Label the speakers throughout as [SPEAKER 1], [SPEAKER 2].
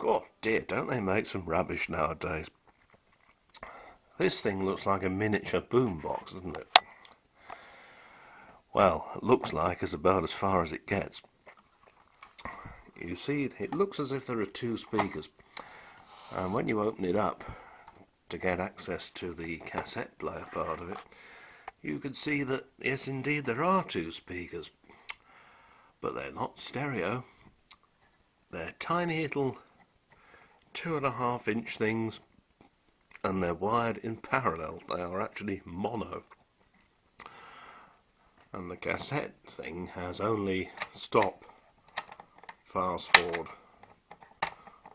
[SPEAKER 1] God dear, don't they make some rubbish nowadays? This thing looks like a miniature boombox, doesn't it? Well, it looks like it's about as far as it gets. You see, it looks as if there are two speakers, and when you open it up to get access to the cassette player part of it, you can see that, yes indeed, there are two speakers, but they're not stereo. They're tiny little 2.5-inch things, and they're wired in parallel. They are actually mono. And the cassette thing has only stop, fast forward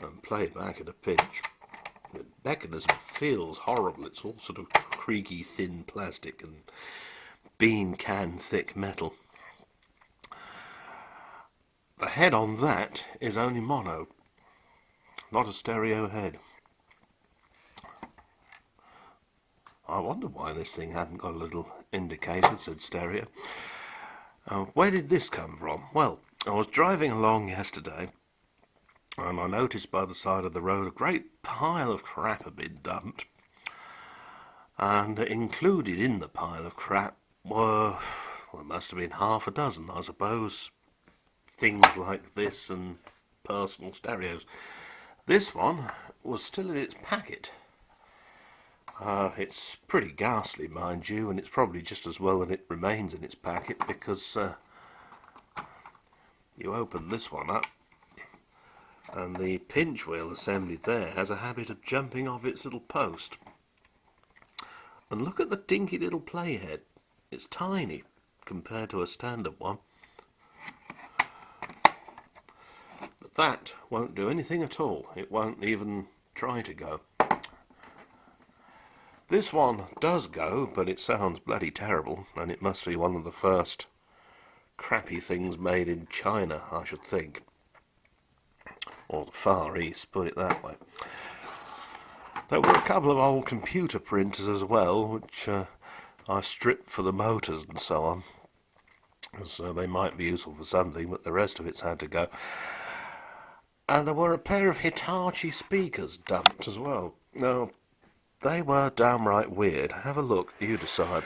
[SPEAKER 1] and playback at a pinch. The mechanism feels horrible. It's all sort of creaky thin plastic and bean can thick metal. The head on that is only mono, not a stereo head. I wonder why this thing hadn't got a little indicator that said stereo. Where did this come from? Well, I was driving along yesterday and I noticed by the side of the road a great pile of crap had been dumped, and included in the pile of crap were, well, it must have been half a dozen, I suppose, things like this and personal stereos. This one was still in its packet. It's pretty ghastly, mind you, and it's probably just as well that it remains in its packet, because you open this one up and the pinch wheel assembly there has a habit of jumping off its little post. And look at the dinky little playhead. It's tiny compared to a standard one. But that won't do anything at all. It won't even try to go. This one does go, but it sounds bloody terrible, and it must be one of the first crappy things made in China, I should think. Or the Far East, put it that way. There were a couple of old computer printers as well, which I stripped for the motors and so on, because they might be useful for something, but the rest of it's had to go. And there were a pair of Hitachi speakers dumped as well. Now, they were downright weird. Have a look, you decide.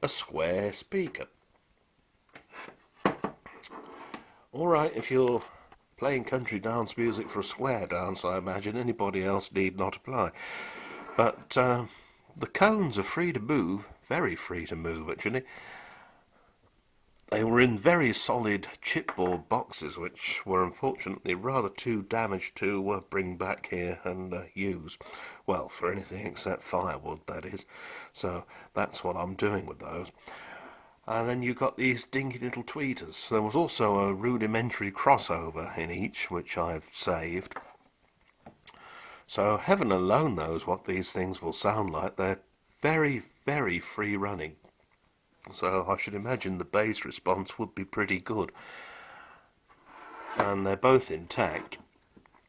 [SPEAKER 1] A square speaker. Alright, if you're playing country dance music for a square dance, I imagine anybody else need not apply. But the cones are free to move, very free to move actually. They were in very solid chipboard boxes, which were unfortunately rather too damaged to bring back here and use. Well, for anything except firewood, that is. So that's what I'm doing with those. And then you got these dinky little tweeters. There was also a rudimentary crossover in each, which I've saved. So heaven alone knows what these things will sound like. They're very, very free running. So I should imagine the bass response would be pretty good. And they're both intact.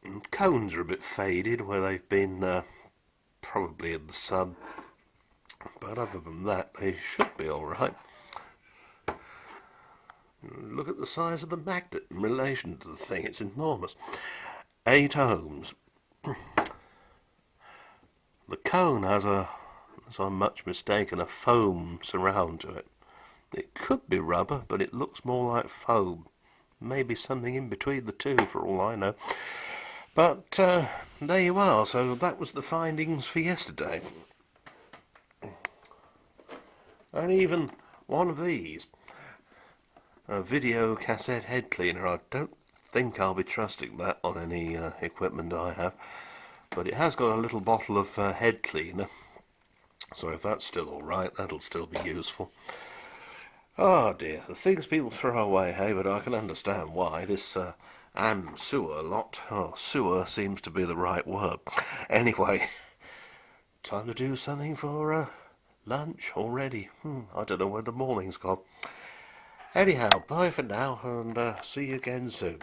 [SPEAKER 1] And cones are a bit faded where they've been probably in the sun. But other than that, they should be alright. Look at the size of the magnet in relation to the thing. It's enormous. 8 ohms. The cone has a, as I'm much mistaken, a foam surround to it. It could be rubber, but it looks more like foam. Maybe something in between the two, for all I know. But there you are. So that was the findings for yesterday. And even one of these, a video cassette head cleaner. I don't think I'll be trusting that on any equipment I have. But it has got a little bottle of head cleaner. So if that's still alright, that'll still be useful. Oh dear, the things people throw away, hey, but I can understand why. This sewer lot, sewer seems to be the right word. Anyway, time to do something for lunch already. I don't know where the morning's gone. Anyhow, bye for now, and see you again soon.